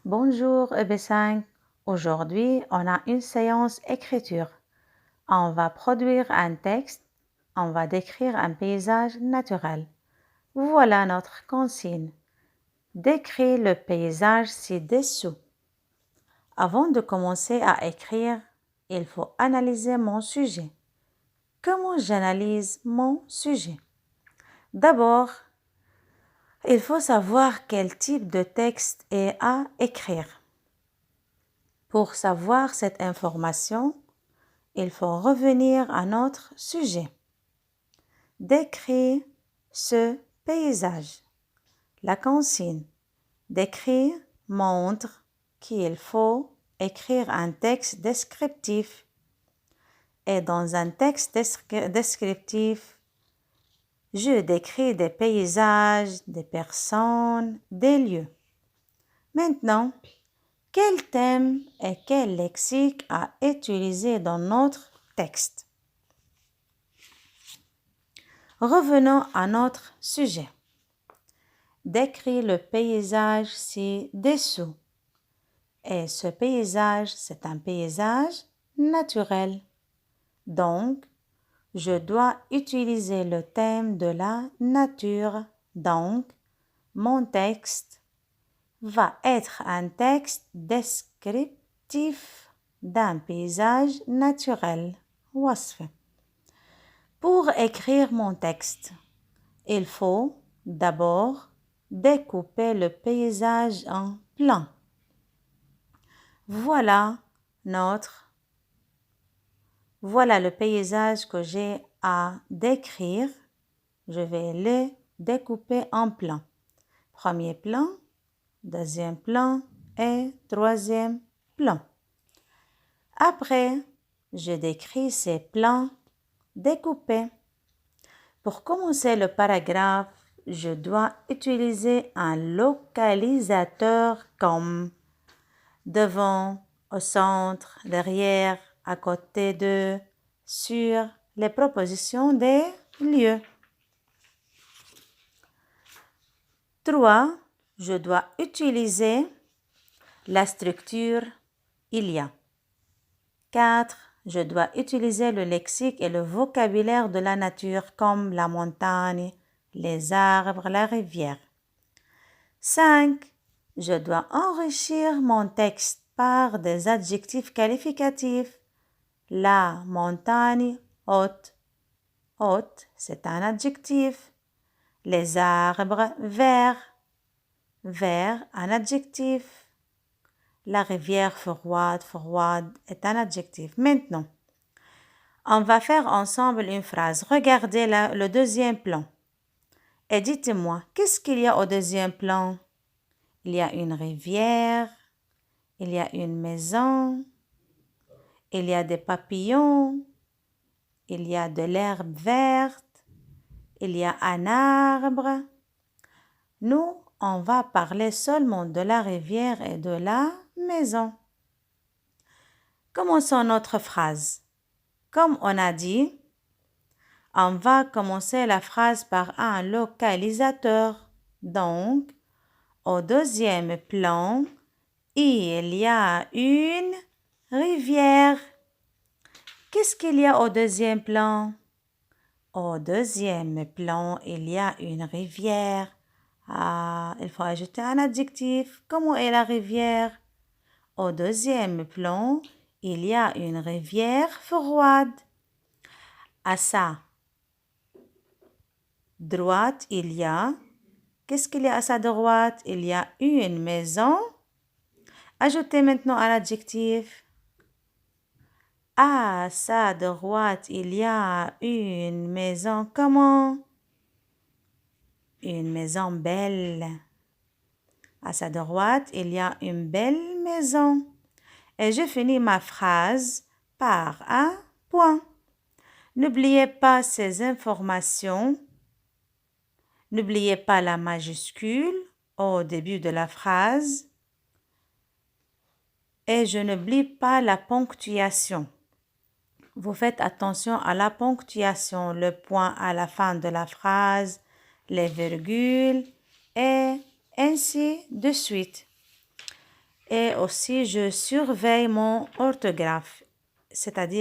Bonjour EB5. Aujourd'hui, on a une séance écriture. On va produire un texte, on va décrire un paysage naturel. Voilà notre consigne. Décris le paysage ci-dessous. Avant de commencer à écrire, il faut analyser mon sujet. Comment j'analyse mon sujet? D'abord, il faut savoir quel type de texte est à écrire. Pour savoir cette information, il faut revenir à notre sujet. Décrire ce paysage. La consigne d'écrire montre qu'il faut écrire un texte descriptif. Et dans un texte descriptif, je décris des paysages, des personnes, des lieux. Maintenant, quel thème et quel lexique à utiliser dans notre texte? Revenons à notre sujet. Décris le paysage ci-dessous. Et ce paysage, c'est un paysage naturel. Donc, je dois utiliser le thème de la nature. Donc, mon texte va être un texte descriptif d'un paysage naturel. وصف. Pour écrire mon texte, il faut d'abord découper le paysage en plans. Voilà le paysage que j'ai à décrire. Je vais le découper en plans. Premier plan, deuxième plan et troisième plan. Après, je décris ces plans découpés. Pour commencer le paragraphe, je dois utiliser un localisateur comme devant, au centre, derrière, à côté de, sur les propositions des lieux. 3. Je dois utiliser la structure il y a. 4. Je dois utiliser le lexique et le vocabulaire de la nature comme la montagne, les arbres, la rivière. 5. Je dois enrichir mon texte par des adjectifs qualificatifs. La montagne haute. Haute, c'est un adjectif. Les arbres verts. Vert, un adjectif. La rivière froide, froide est un adjectif. Maintenant, on va faire ensemble une phrase. Regardez le deuxième plan. Et dites-moi, qu'est-ce qu'il y a au deuxième plan? Il y a une rivière, il y a une maison, il y a des papillons, il y a de l'herbe verte, il y a un arbre. Nous, on va parler seulement de la rivière et de la maison. Commençons notre phrase. Comme on a dit, on va commencer la phrase par un localisateur. Donc, au deuxième plan, il y a une rivière. Qu'est-ce qu'il y a au deuxième plan? Au deuxième plan, il y a une rivière. Il faut ajouter un adjectif. Comment est la rivière? Au deuxième plan, il y a une rivière froide. À sa droite, il y a... Qu'est-ce qu'il y a à sa droite? Il y a une maison. Ajoutez maintenant un adjectif. À sa droite, il y a une maison. Comment? Une maison belle. À sa droite, il y a une belle maison. Et je finis ma phrase par un point. N'oubliez pas ces informations. N'oubliez pas la majuscule au début de la phrase. Et je n'oublie pas la ponctuation. Vous faites attention à la ponctuation, le point à la fin de la phrase, les virgules et ainsi de suite. Et aussi, je surveille mon orthographe, c'est-à-dire